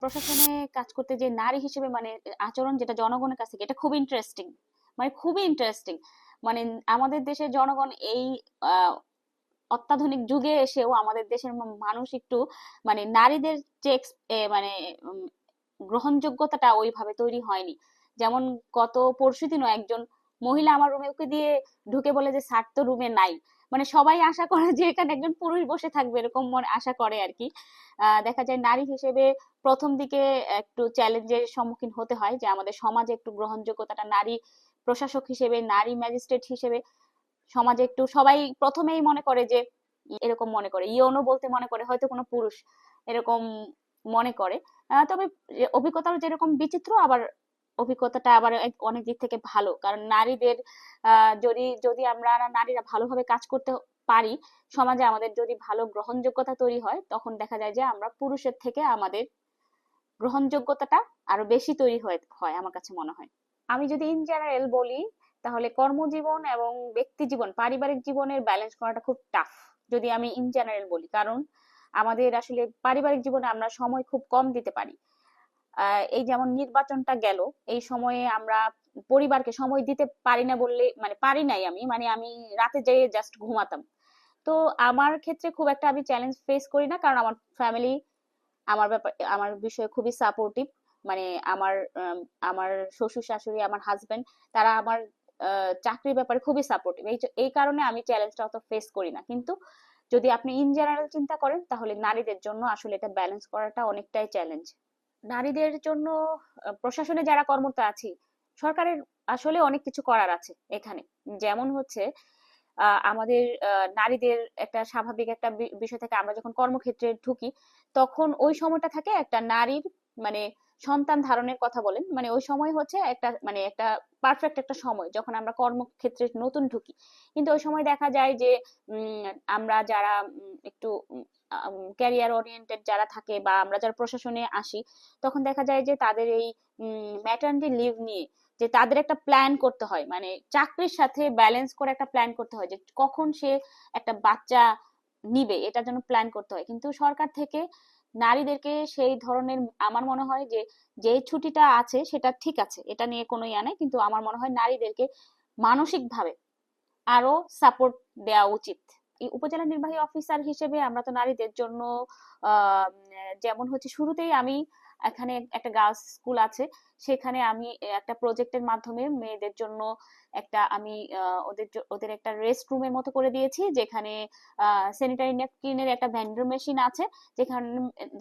প্রশাসনে কাজ করতে যে নারী হিসেবে মানে আচরণ যেটা জনগণের কাছ থেকে এটা খুব ইন্টারেস্টিং, মানে খুবই ইন্টারেস্টিং। মানে আমাদের দেশের জনগণ এই আহ, অত্যাধুনিক যুগে এসেও আমাদের দেশের মানুষ একটু মানে নারীদের যে মানে উম, গ্রহণযোগ্যতাটা ওইভাবে তৈরি হয়নি। যেমন গত পরশুদিনও একজন মহিলা আমার রুমে ওকে দিয়ে ঢুকে বলে যে স্যার তো রুমে নাই। মানে সবাই আশা করে যে এখানে একজন পুরুষ বসে থাকবে, এরকম মনে আশা করে আর কি। দেখা যায় নারী হিসেবে প্রথম দিকে একটু চ্যালেঞ্জের সম্মুখীন হতে হয়, যে আমাদের সমাজে একটু গ্রহণযোগ্যতাটা নারী প্রশাসক হিসেবে, নারী ম্যাজিস্ট্রেট হিসেবে সমাজে একটু সবাই প্রথমেই মনে করে যে এরকম মনে করে, ইয়নো বলতে মনে করে হয়তো কোনো পুরুষ, এরকম মনে করে। তবে অভিজ্ঞতার যেরকম বিচিত্র, আবার অভিজ্ঞতাটা আবার অনেক দিক থেকে ভালো, কারণ নারীদের যদি যদি আমরা নারীরা ভালোভাবে কাজ করতে পারি সমাজে, আমাদের যদি ভালো গ্রহণযোগ্যতা তৈরি হয়, তখন দেখা যায় যে আমরা পুরুষের থেকে আমাদের গ্রহণযোগ্যতাটা আরো বেশি তৈরি হয় আমার কাছে মনে হয়। আমি যদি ইন জেনারেল বলি, তাহলে কর্মজীবন এবং ব্যক্তি জীবন, পারিবারিক জীবনের ব্যালেন্স করাটা খুব টাফ, যদি আমি ইন জেনারেল বলি। কারণ আমাদের আসলে পারিবারিক জীবনে আমরা সময় খুব কম দিতে পারি। এই যেমন নির্বাচনটা গেল, এই সময়ে আমরা পরিবারকে সময় দিতে পারি না বললে, মানে পারি নাই আমি, মানে আমি রাতে যেয়ে জাস্ট ঘুমাতাম। তো আমার ক্ষেত্রে খুব একটা আমি চ্যালেঞ্জ ফেস করি না, কারণ আমার ফ্যামিলি আমার বিষয়ে খুবই সাপোর্টিভ। মানে আমার আমার শ্বশুর শাশুড়ি, আমার হাজবেন্ড, তারা আমার চাকরির ব্যাপারে খুবই সাপোর্টিভ। এই কারণে আমি চ্যালেঞ্জটা অত ফেস করি না। কিন্তু যদি আপনি ইন জেনারেল চিন্তা করেন, তাহলে নারীদের জন্য আসলে এটা ব্যালেন্স করাটা অনেকটাই চ্যালেঞ্জ। নারীদের জন্য প্রশাসনে যারা কর্মরত আছি, সরকারের আসলে অনেক কিছু করার আছে এখানে। যেমন হচ্ছে আমাদের নারীদের একটা স্বাভাবিক একটা বিষয় থাকে, আমরা যখন কর্মক্ষেত্রে ঢুকি তখন ওই সময়টা থাকে একটা নারীর মানে সন্তান ধারণের কথা বলেন, মানে ওই সময় হচ্ছে একটা মানে একটা পারফেক্ট একটা সময় যখন আমরা কর্মক্ষেত্রে নতুন ঢুকি। কিন্তু ওই সময় দেখা যায় যে আমরা যারা একটু ক্যারিয়ার ওরিয়েন্টেড যারা থাকে, বা আমরা যারা প্রশাসনে আসি, তখন দেখা যায় যে তাদের এই ম্যাটারনিটি লিভ নিয়ে যে তাদের একটা প্ল্যান করতে হয়, মানে চাকরির সাথে ব্যালেন্স করে একটা প্ল্যান করতে হয় যে কখন সে একটা বাচ্চা নিবে, এটার জন্য প্ল্যান করতে হয়। কিন্তু সরকার থেকে নারীদেরকে সেই ধরনের, আমার মনে হয় যে যে ছুটিটা আছে সেটা ঠিক আছে, এটা নিয়ে কোনো ইয়া নেই, কিন্তু আমার মনে হয় নারীদেরকে মানসিক ভাবে আরো সাপোর্ট দেওয়া উচিত। এই উপজেলা নির্বাহী অফিসার হিসেবে আমরা তো নারীদের জন্য যেমন হচ্ছে শুরুতেই আমি এখানে একটা গার্লস স্কুল আছে, সেখানে আমি একটা প্রজেক্টের মাধ্যমে মেয়েদের জন্য একটা আমি ওদের একটা রেস্ট রুমের মতো করে দিয়েছি, যেখানে স্যানিটারি ন্যাপকিনের একটা ভেন্ডর মেশিন আছে, যেখানে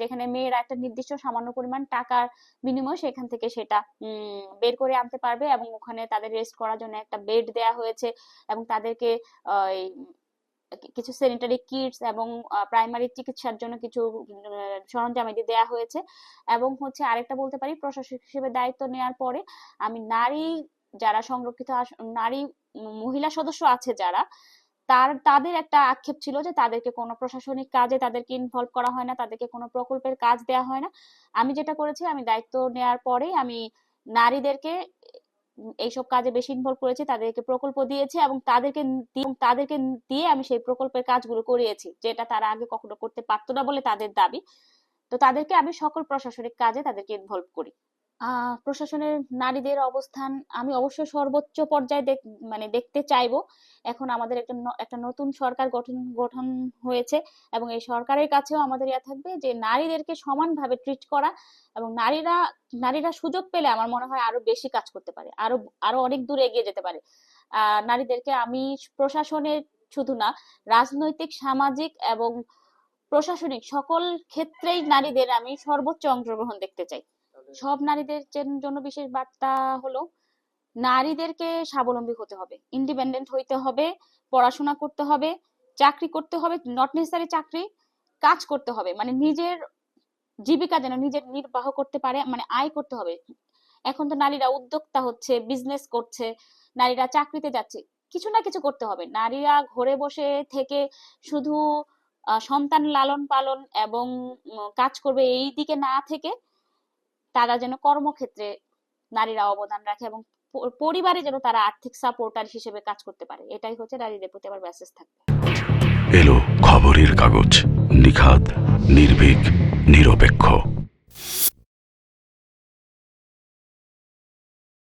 যেখানে মেয়েরা একটা নির্দিষ্ট সামান্য পরিমাণ টাকার বিনিময়ে সেখান থেকে সেটা বের করে আনতে পারবে, এবং ওখানে তাদের রেস্ট করার জন্য একটা বেড দেয়া হয়েছে, এবং তাদেরকে কিছু স্যানিটারি কিটস এবং প্রাইমারি চিকিৎসার জন্য কিছু সরঞ্জাম এটি দেয়া হয়েছে। এবং হচ্ছে আরেকটা বলতে পারি, প্রশাসক হিসেবে দায়িত্ব নেওয়ার পরে আমি নারী যারা সংরক্ষিত নারী মহিলা সদস্য আছে যারা, তাদের একটা আক্ষেপ ছিল যে তাদেরকে কোনো প্রশাসনিক কাজে তাদেরকে ইনভলভ করা হয় না, তাদেরকে কোনো প্রকল্পের কাজ দেওয়া হয় না। আমি যেটা করেছি, আমি দায়িত্ব নেওয়ার পরে আমি নারীদেরকে এইসব কাজে বেশি ইনভলভ করেছি, তাদেরকে প্রকল্প দিয়েছি, এবং তাদেরকে দিয়ে আমি সেই প্রকল্পের কাজগুলো করিয়েছি, যেটা তারা আগে কখনো করতে পারতো না বলে তাদের দাবি। তো তাদেরকে আমি সকল প্রশাসনিক কাজে তাদেরকে ইনভলভ করি। প্রশাসনের নারীদের অবস্থান আমি অবশ্যই সর্বোচ্চ পর্যায়ে মানে দেখতে চাইবো। এখন আমাদের একটা নতুন সরকার গঠন হয়েছে, এবং এই সরকারের কাছেও আমাদের ইয়া থাকবে যে নারীদেরকে সমানভাবে ট্রিট করা, এবং নারীরা সুযোগ পেলে আমার মনে হয় আরো বেশি কাজ করতে পারে, আরো আরো অনেক দূর এগিয়ে যেতে পারে। নারীদেরকে আমি প্রশাসনের শুধু না, রাজনৈতিক, সামাজিক এবং প্রশাসনিক সকল ক্ষেত্রেই নারীদের আমি সর্বোচ্চ অংশগ্রহণ দেখতে চাই। সব নারীদের জন্য বিশেষ বার্তা হলো, নারীদেরকে স্বাবলম্বী হতে হবে, ইন্ডিপেন্ডেন্ট হইতে হবে, পড়াশোনা করতে হবে, চাকরি করতে হবে, নট নেসেসারি চাকরি, কাজ করতে হবে, মানে নিজের জীবিকা যেন নিজের নির্বাহ করতে পারে, মানে আয় করতে হবে। এখন তো নারীরা উদ্যোক্তা হচ্ছে, বিজনেস করছে, নারীরা চাকরিতে যাচ্ছে, কিছু না কিছু করতে হবে। নারীরা ঘরে বসে থেকে শুধু সন্তান লালন পালন এবং কাজ করবে এই দিকে না থেকে, তারা যেন কর্মক্ষেত্রে নারীরা অবদান রাখে, এবং পরিবারে যেন তারা আর্থিক সাপোর্টার হিসেবে কাজ করতে পারে। এটাই হচ্ছে নারীদের প্রতি আমার মেসেজ থাকবে। এলো খবরের কাগজ, নিখাত, নির্ভীক, নিরপেক্ষ।